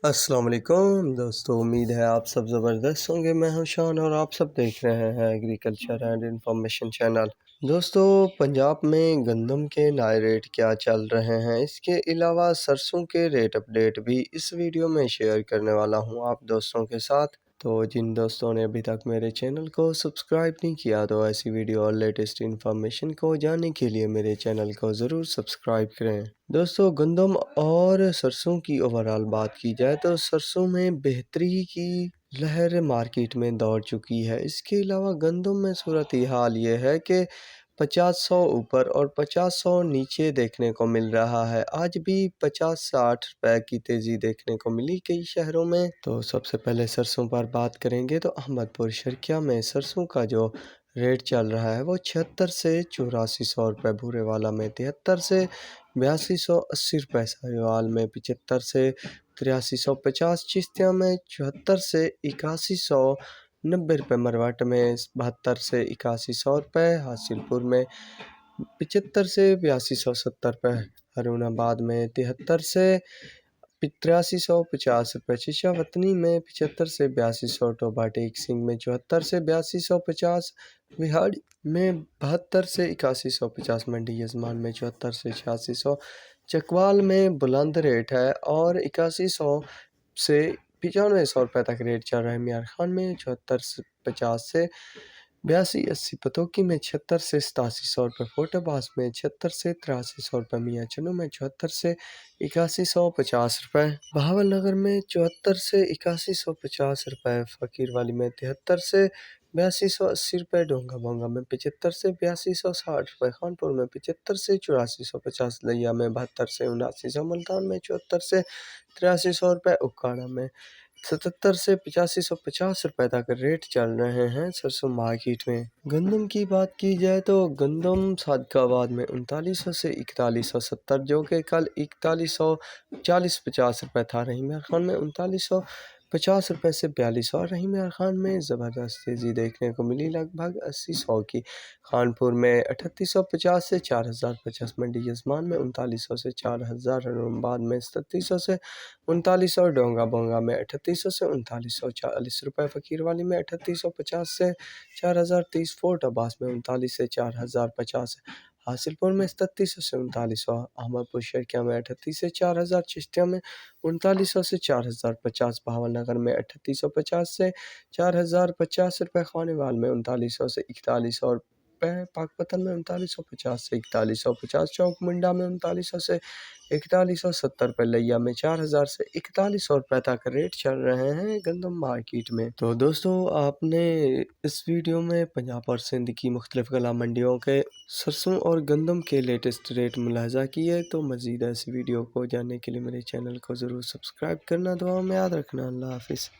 السلام علیکم دوستو، امید ہے آپ سب زبردست ہوں گے۔ میں ہوں شان اور آپ سب دیکھ رہے ہیں ایگریکلچر اینڈ انفارمیشن چینل۔ دوستو، پنجاب میں گندم کے نئے ریٹ کیا چل رہے ہیں، اس کے علاوہ سرسوں کے ریٹ اپڈیٹ بھی اس ویڈیو میں شیئر کرنے والا ہوں آپ دوستوں کے ساتھ۔ تو جن دوستوں نے ابھی تک میرے چینل کو سبسکرائب نہیں کیا تو ایسی ویڈیو اور لیٹسٹ انفارمیشن کو جاننے کے لیے میرے چینل کو ضرور سبسکرائب کریں۔ دوستو، گندم اور سرسوں کی اوورال بات کی جائے تو سرسوں میں بہتری کی لہر مارکیٹ میں دوڑ چکی ہے۔ اس کے علاوہ گندم میں صورتحال یہ ہے کہ 50-100 اوپر اور 50-100 نیچے دیکھنے کو مل رہا ہے۔ آج بھی 50-60 روپے کی تیزی دیکھنے کو ملی کئی شہروں میں۔ تو سب سے پہلے سرسوں پر بات کریں گے تو احمد پور شرکیہ میں سرسوں کا جو ریٹ چل رہا ہے وہ 76 سے 8400 روپے، بھورے والا میں 73 سے 8280 روپے، ساہیوال میں 75 سے 8350، چشتیہ میں 74 سے 8190 روپے، مروٹ میں 72 سے 8100 روپے، حاصل پور میں 75 سے 8270 روپے، ہرون آباد میں 73 سے 8350 روپے، چشا وطنی میں 75 سے 8200، ٹوبا ٹیک سنگھ میں 74 سے 8250، وہاڑی میں 72 سے 8150، منڈی یزمان میں 74 سے 8600، چکوال میں بلند ریٹ ہے اور 8100 سے 9500 روپے تک ریٹ چل رہا ہے۔ میار خان میں 7450 سے 8280، پتوکی میں 76 سے 8700 روپے، فورٹ عباس میں 76 سے 8300 روپے، میاں چنو میں 74 سے 8150 روپے، بہاول نگر میں 74 سے 8150 روپے، فقیر والی میں 73 سے 8280 روپے، ڈونگا بونگا میں 75 سے 8260 روپے، خانپور میں 75 سے 8450، لیا میں 72 سے 7900، ملتان میں 74 سے 8300 روپے، اکاڑا میں 77 سے 8550 روپے تک ریٹ چل رہے ہیں سرسوں مارکیٹ میں۔ گندم کی بات کی جائے تو گندم صادق آباد میں 3900 سے 4170، جو کہ کل 4140-50 روپے تھا۔ رحیم یار خان میں 3950 روپے سے 4200، اور رحیم یار خان میں زبردست تیزی دیکھنے کو ملی، لگ بھگ 80-100 کی۔ خانپور میں 3850 سے 4050، منڈی یزمان میں 3900 سے 4000، ہرون آباد میں 3700 سے 3900، ڈونگا بونگا میں 3800 سے 3940 روپے، فقیر والی میں 3850 سے 4030، فورٹ عباس میں 39 سے 4050، حاصل پور میں 3700 سے 3900، احمد پور شرکیہ میں 38 سے 4000، چشتیہ میں 3900 سے 4050، بہاول نگر میں 3850 سے 4050 روپے، خانیوال میں 3900 سے 4100 روپے، پاک پتن میں 3950 سے 4150، چوک منڈا میں 3900 سے 4170 روپے، لیا میں 4000 سے 4100 روپے تک ریٹ چل رہے ہیں گندم مارکیٹ میں۔ تو دوستو، آپ نے اس ویڈیو میں پنجاب اور سندھ کی مختلف غلہ منڈیوں کے سرسوں اور گندم کے لیٹسٹ ریٹ ملاحظہ کیے، تو مزید ایسی ویڈیو کو جاننے کے لیے میرے چینل کو ضرور سبسکرائب کرنا، دعاؤں میں یاد رکھنا۔ اللہ حافظ۔